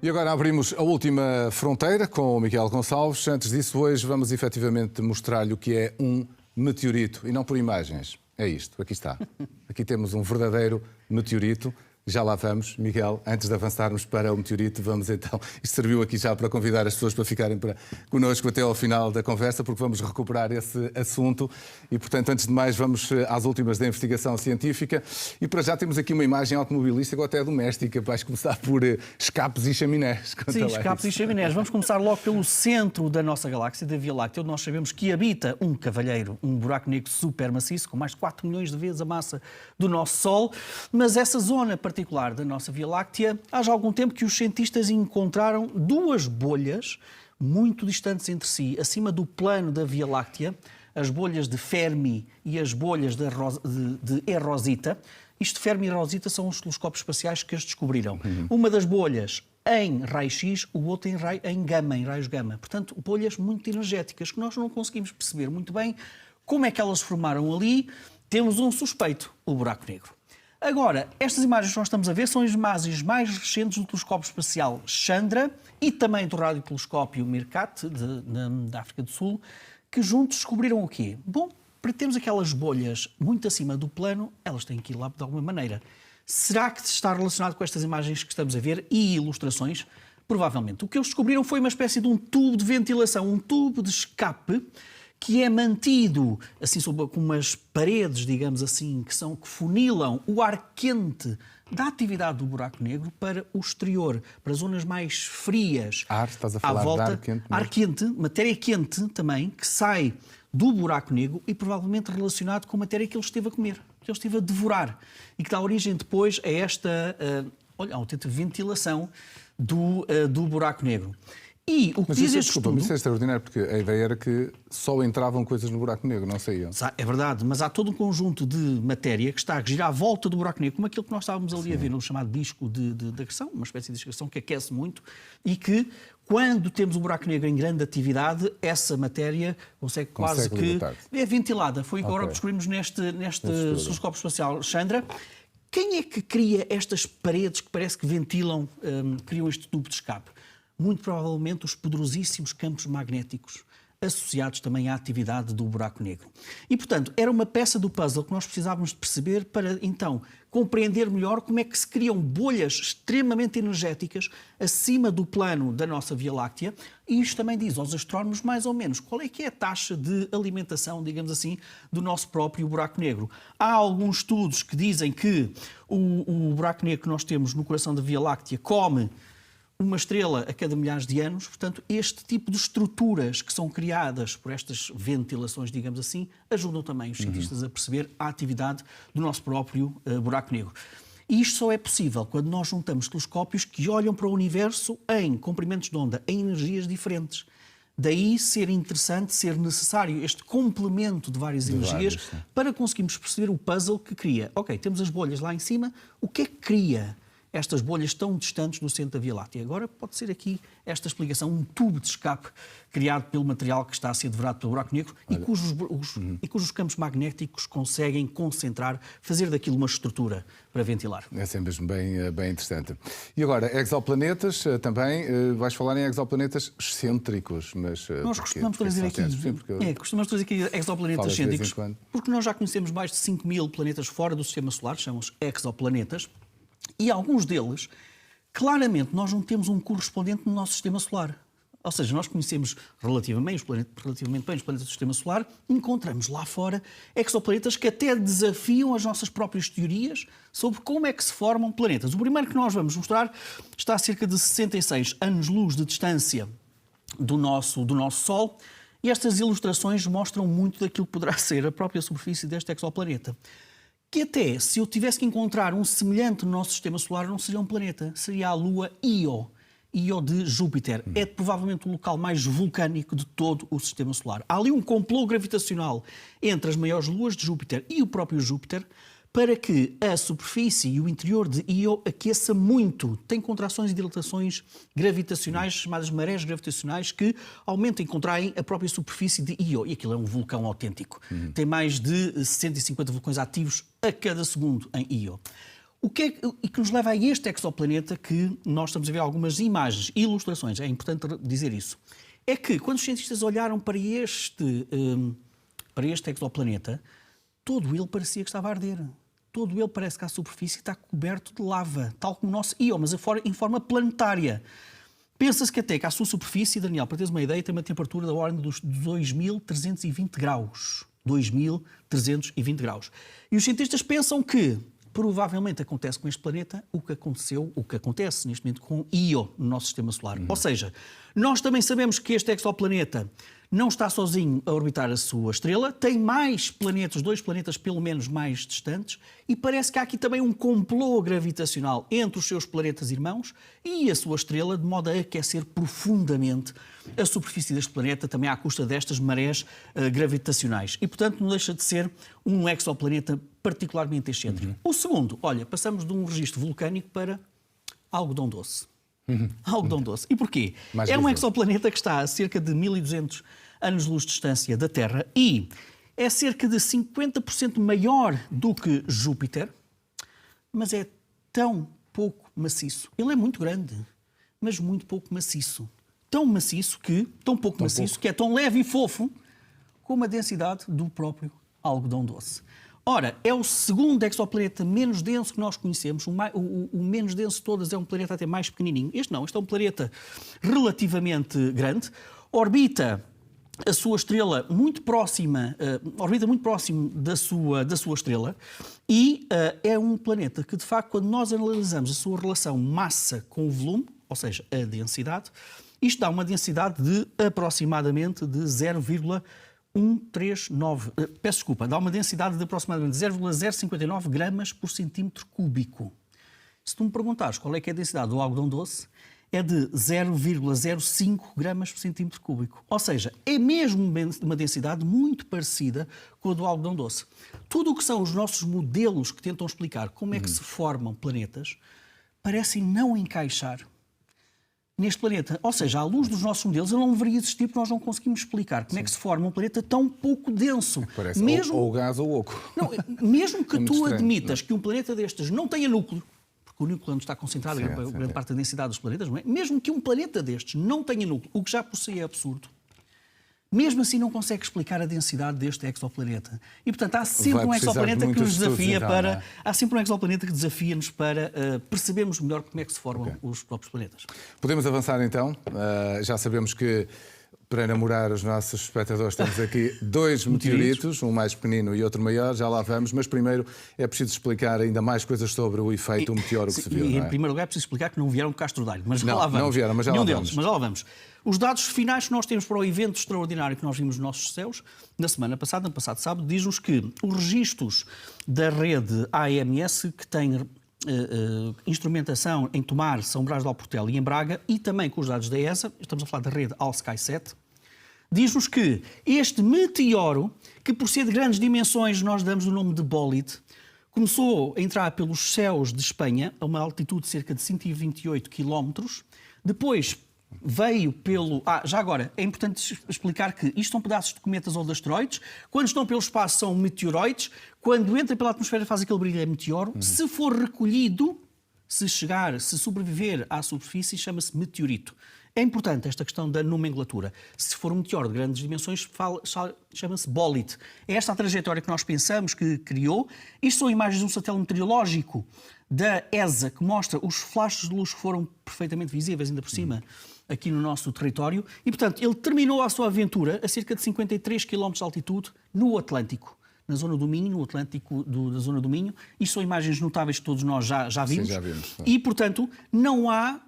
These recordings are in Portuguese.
E agora abrimos a última fronteira com o Miguel Gonçalves. Antes disso, hoje vamos efetivamente mostrar-lhe o que é um meteorito, e não por imagens. É isto, aqui está. Aqui temos um verdadeiro meteorito. Já lá vamos, Miguel. Antes de avançarmos para o meteorito, vamos então... Isto serviu aqui já para convidar as pessoas para ficarem connosco até ao final da conversa, porque vamos recuperar esse assunto. E, portanto, antes de mais, vamos às últimas da investigação científica. E para já temos aqui uma imagem automobilística ou até doméstica. Vais começar por escapes e chaminés. Sim, escapes e chaminés. Vamos começar logo pelo centro da nossa galáxia, da Via Láctea, onde nós sabemos que habita um cavalheiro, um buraco negro supermaciço, com mais de 4 milhões de vezes a massa do nosso Sol. Mas essa zona particular da nossa Via Láctea, há já algum tempo que os cientistas encontraram duas bolhas muito distantes entre si, acima do plano da Via Láctea, as bolhas de Fermi e as bolhas de E-Rosita. Isto, Fermi e Rosita, são os telescópios espaciais que as descobriram. Uma das bolhas em raio-x, o outro em gama, em raios gama. Portanto, bolhas muito energéticas que nós não conseguimos perceber muito bem como é que elas se formaram ali. Temos um suspeito, o buraco negro. Agora, estas imagens que nós estamos a ver são as imagens mais recentes do telescópio espacial Chandra e também do radiotelescópio Meerkat, da África do Sul, que juntos descobriram o quê? Bom, para termos aquelas bolhas muito acima do plano, elas têm que ir lá de alguma maneira. Será que está relacionado com estas imagens que estamos a ver e ilustrações? Provavelmente. O que eles descobriram foi uma espécie de um tubo de ventilação, um tubo de escape, que é mantido assim com umas paredes, digamos assim, que funilam o ar quente da atividade do buraco negro para o exterior, para zonas mais frias. Estás a falar à volta, de ar quente mesmo? Ar quente, matéria quente também, que sai do buraco negro e provavelmente relacionado com a matéria que ele esteve a comer, que ele esteve a devorar e que dá origem depois a esta autêntica ventilação do buraco negro. E o que diz este estudo... Isso é extraordinário, porque a ideia era que só entravam coisas no buraco negro, não saíam. É verdade, mas há todo um conjunto de matéria que está a girar à volta do buraco negro, como aquilo que nós estávamos ali a ver no chamado disco de agressão, uma espécie de agressão que aquece muito e que, quando temos o buraco negro em grande atividade, essa matéria consegue quase que... é ventilada. Foi agora que descobrimos neste telescópio espacial Chandra. Quem é que cria estas paredes que parece que ventilam, criam este tubo de escape? Muito provavelmente os poderosíssimos campos magnéticos associados também à atividade do buraco negro. E, portanto, era uma peça do puzzle que nós precisávamos de perceber para, então, compreender melhor como é que se criam bolhas extremamente energéticas acima do plano da nossa Via Láctea. E isto também diz aos astrónomos, mais ou menos, qual é que é a taxa de alimentação, digamos assim, do nosso próprio buraco negro. Há alguns estudos que dizem que o buraco negro que nós temos no coração da Via Láctea come uma estrela a cada milhares de anos. Portanto, este tipo de estruturas que são criadas por estas ventilações, digamos assim, ajudam também os cientistas a perceber a atividade do nosso próprio buraco negro. E isto só é possível quando nós juntamos telescópios que olham para o universo em comprimentos de onda, em energias diferentes. Daí ser interessante, ser necessário este complemento de várias energias para conseguirmos perceber o puzzle que cria. Ok, temos as bolhas lá em cima, o que é que cria estas bolhas tão distantes do centro da Via Láctea? Agora pode ser aqui esta explicação, um tubo de escape criado pelo material que está a ser devorado pelo buraco negro e cujos campos magnéticos conseguem concentrar, fazer daquilo uma estrutura para ventilar. É sempre mesmo bem interessante. E agora, exoplanetas também. Vais falar em exoplanetas excêntricos, mas... Nós costumamos trazer aqui exoplanetas excêntricos, porque nós já conhecemos mais de 5 mil planetas fora do Sistema Solar, chamamos exoplanetas. E alguns deles, claramente, nós não temos um correspondente no nosso Sistema Solar. Ou seja, nós conhecemos relativamente bem os planetas do Sistema Solar, encontramos lá fora exoplanetas que até desafiam as nossas próprias teorias sobre como é que se formam planetas. O primeiro que nós vamos mostrar está a cerca de 66 anos-luz de distância do nosso Sol, e estas ilustrações mostram muito daquilo que poderá ser a própria superfície deste exoplaneta. Que até, se eu tivesse que encontrar um semelhante no nosso Sistema Solar, não seria um planeta, seria a Lua Io de Júpiter. É provavelmente o local mais vulcânico de todo o Sistema Solar. Há ali um complô gravitacional entre as maiores luas de Júpiter e o próprio Júpiter para que a superfície e o interior de Io aqueça muito. Tem contrações e dilatações gravitacionais, chamadas marés gravitacionais, que aumentam e contraem a própria superfície de Io. E aquilo é um vulcão autêntico. Tem mais de 150 vulcões ativos a cada segundo em Io. E que nos leva a este exoplaneta que nós estamos a ver algumas imagens, ilustrações, é importante dizer isso. É que quando os cientistas olharam para este exoplaneta, todo ele parecia que estava a arder. Todo ele parece que à superfície está coberto de lava, tal como o nosso Io, mas em forma planetária. Pensa-se que até que à sua superfície, Daniel, para teres uma ideia, tem uma temperatura da ordem dos 2.320 graus. 2.320 graus. E os cientistas pensam que provavelmente acontece com este planeta o que acontece neste momento com Io no nosso sistema solar. Ou seja, nós também sabemos que este exoplaneta não está sozinho a orbitar a sua estrela, tem mais planetas, 2 planetas pelo menos mais distantes, e parece que há aqui também um complô gravitacional entre os seus planetas irmãos e a sua estrela, de modo a aquecer profundamente a superfície deste planeta, também à custa destas marés gravitacionais. E, portanto, não deixa de ser um exoplaneta particularmente excêntrico. O segundo, olha, passamos de um registro vulcânico para algodão doce. Algodão doce. E porquê? É um exoplaneta que está a cerca de 1.200 anos-luz de distância da Terra e é cerca de 50% maior do que Júpiter, mas é tão pouco maciço. Ele é muito grande, mas muito pouco maciço. Tão pouco maciço, que é tão leve e fofo como a densidade do próprio algodão doce. Ora, é o segundo exoplaneta menos denso que nós conhecemos. O menos denso de todas é um planeta até mais pequenininho. Este é um planeta relativamente grande. Orbita a sua estrela muito próxima, orbita muito próximo da sua estrela e é um planeta que, de facto, quando nós analisamos a sua relação massa com o volume, ou seja, a densidade, isto dá uma densidade de aproximadamente de 0,139. Peço desculpa, dá uma densidade de aproximadamente 0,059 gramas por centímetro cúbico. Se tu me perguntares qual é que é a densidade do algodão doce, é de 0,05 gramas por centímetro cúbico. Ou seja, é mesmo uma densidade muito parecida com a do algodão doce. Tudo o que são os nossos modelos que tentam explicar como é que se formam planetas parecem não encaixar neste planeta. Ou seja, à luz dos nossos modelos, ele não deveria existir porque nós não conseguimos explicar como é que se forma um planeta tão pouco denso. Parece mesmo... ou gás ou oco. Não, mesmo que tu admitas que um planeta destes não tenha núcleo, porque o núcleo onde está concentrado grande parte da densidade dos planetas, não é? Mesmo que um planeta destes não tenha núcleo, o que já por si é absurdo, mesmo assim não consegue explicar a densidade deste exoplaneta. E, portanto, há sempre um exoplaneta que nos desafia para... Há sempre um exoplaneta que desafia-nos para percebermos melhor como é que se formam os próprios planetas. Podemos avançar, então. Já sabemos que, para namorar os nossos espectadores, temos aqui 2 meteoritos, um mais pequenino e outro maior, já lá vamos, mas primeiro é preciso explicar ainda mais coisas sobre o efeito do meteoro que se viu. E, em primeiro lugar, é preciso explicar que não vieram de Castro Daire, mas já lá vamos. Não vieram, mas já lá vamos. Mas já lá vamos. Os dados finais que nós temos para o evento extraordinário que nós vimos nos nossos céus, na semana passada, no passado sábado, diz-nos que os registros da rede AEMS, que tem instrumentação em Tomar, São Brás de Alportel e em Braga, e também com os dados da ESA, estamos a falar da rede ALSky 7, diz-nos que este meteoro, que por ser de grandes dimensões nós damos o nome de bólide, começou a entrar pelos céus de Espanha, a uma altitude de cerca de 128 km, depois veio pelo... já agora, é importante explicar que isto são pedaços de cometas ou de asteroides, quando estão pelo espaço são meteoroides, quando entra pela atmosfera faz aquele brilho, é meteoro, se for recolhido, se sobreviver à superfície, chama-se meteorito. É importante esta questão da nomenclatura. Se for um meteoro de grandes dimensões, chama-se bólide. É esta a trajetória que nós pensamos que criou. Isto são imagens de um satélite meteorológico da ESA, que mostra os flashes de luz que foram perfeitamente visíveis, ainda por cima, aqui no nosso território. E, portanto, ele terminou a sua aventura a cerca de 53 km de altitude no Atlântico, na zona do Minho, no Atlântico da zona do Minho. Isto são imagens notáveis que todos nós já vimos. Sim, já vimos. E, portanto, não há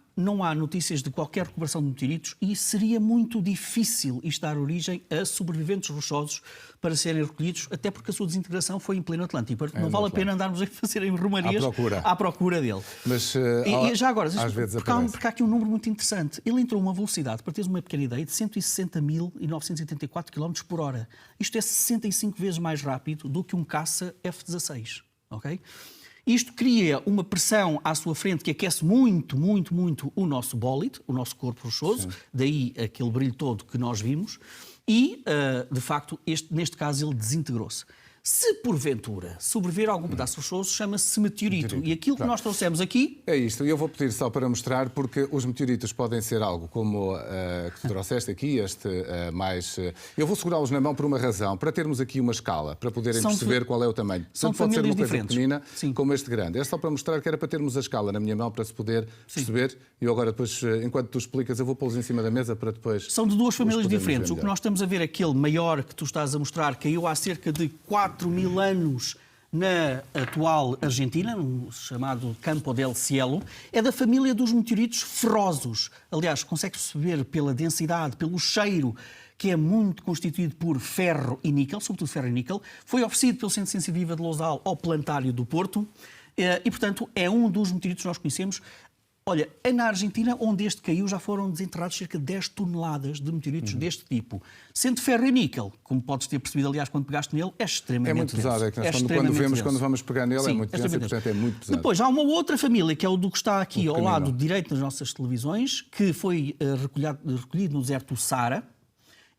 notícias de qualquer recuperação de meteoritos e seria muito difícil isto dar origem a sobreviventes rochosos para serem recolhidos, até porque a sua desintegração foi em pleno Atlântico. Portanto, não vale a pena andarmos a fazer romarias à procura dele. Mas, e já agora, às vezes porque há aqui um número muito interessante. Ele entrou a uma velocidade, para teres uma pequena ideia, de 160.984 km por hora. Isto é 65 vezes mais rápido do que um caça F-16. Ok? Isto cria uma pressão à sua frente que aquece muito, muito, muito o nosso bólide, o nosso corpo rochoso, daí aquele brilho todo que nós vimos, e, de facto, neste caso, ele desintegrou-se. Se porventura sobreviver algum pedaço rochoso, chama-se meteorito. E aquilo que nós trouxemos aqui... É isto. E eu vou pedir só para mostrar, porque os meteoritos podem ser algo como que tu trouxeste aqui, mais... eu vou segurá-los na mão por uma razão, para termos aqui uma escala, para poderem perceber qual é o tamanho. São Tanto pode ser uma coisa diferentes. pequenina Sim. como este grande. É só para mostrar que era para termos a escala na minha mão, para se poder perceber. E eu agora, depois, enquanto tu explicas, eu vou pô-los em cima da mesa para depois... São de duas famílias diferentes. O que melhor. nós estamos a ver, aquele maior que tu estás a mostrar, caiu há cerca de 4.000 anos na atual Argentina, no chamado Campo del Cielo, é da família dos meteoritos ferrosos. Aliás, consegue-se perceber pela densidade, pelo cheiro, que é muito constituído por ferro e níquel, sobretudo ferro e níquel. Foi oferecido pelo Centro de Ciência Viva de Lousal ao Planetário do Porto e, portanto, é um dos meteoritos que nós conhecemos. Olha, na Argentina, onde este caiu, já foram desenterrados cerca de 10 toneladas de meteoritos deste tipo. Sendo ferro e níquel, como podes ter percebido, aliás, quando pegaste nele, é extremamente muito pesado. denso. É que nós, quando vemos, quando vamos pegar nele, Sim, é muito denso e, portanto, é muito pesado. Depois, há uma outra família, que é o do que está aqui ao lado direito das nossas televisões, que foi recolhido no deserto do Saara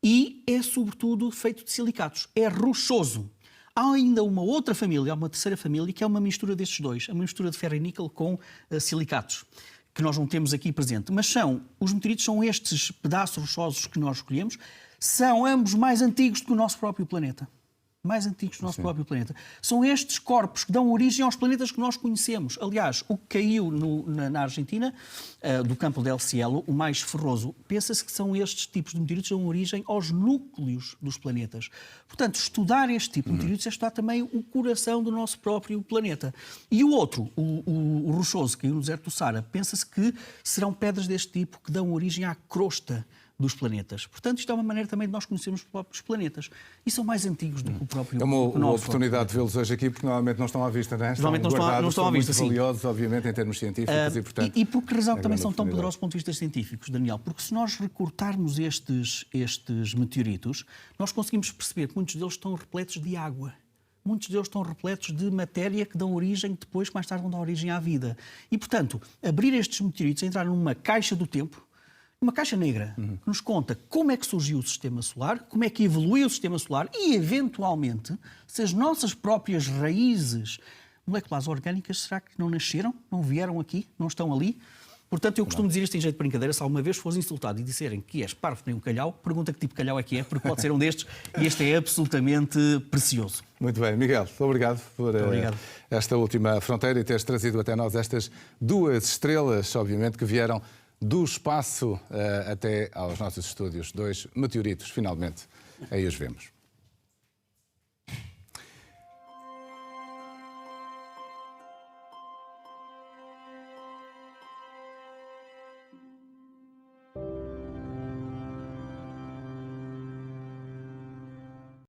e é, sobretudo, feito de silicatos. É rochoso. Há ainda uma outra família, há uma terceira família, que é uma mistura destes dois, a mistura de ferro e níquel com silicatos, que nós não temos aqui presente. Mas os meteoritos são estes pedaços rochosos que nós escolhemos, são ambos mais antigos do que o nosso próprio planeta. Mais antigos do nosso próprio planeta. São estes corpos que dão origem aos planetas que nós conhecemos. Aliás, o que caiu na Argentina, do Campo del Cielo, o mais ferroso, pensa-se que são estes tipos de meteoritos que dão origem aos núcleos dos planetas. Portanto, estudar este tipo de meteoritos é estudar também o coração do nosso próprio planeta. E o outro, o rochoso, que caiu no deserto do Saara, pensa-se que serão pedras deste tipo que dão origem à crosta dos planetas. Portanto, isto é uma maneira também de nós conhecermos os próprios planetas. E são mais antigos do que o próprio nosso. É uma oportunidade de vê-los hoje aqui, porque normalmente não estão à vista, não é? Normalmente não estão à vista, muito valiosos, obviamente, em termos científicos e, portanto... E por que razão também são tão poderosos do ponto de vista científicos, Daniel? Porque se nós recortarmos estes meteoritos, nós conseguimos perceber que muitos deles estão repletos de água. Muitos deles estão repletos de matéria que dão origem, depois, mais tarde, vão dar origem à vida. E, portanto, abrir estes meteoritos, entrar numa caixa do tempo, uma caixa negra, que nos conta como é que surgiu o Sistema Solar, como é que evoluiu o Sistema Solar e, eventualmente, se as nossas próprias raízes moleculares orgânicas, será que não nasceram, não vieram aqui, não estão ali? Portanto, eu costumo dizer isto em jeito de brincadeira, se alguma vez fores insultado e disserem que és parvo nem um calhau, pergunta que tipo de calhau é que é, porque pode ser um destes e este é absolutamente precioso. Muito bem, Miguel, obrigado por esta última fronteira e teres trazido até nós estas duas estrelas, obviamente, que vieram do espaço até aos nossos estúdios. 2 meteoritos, finalmente, aí os vemos.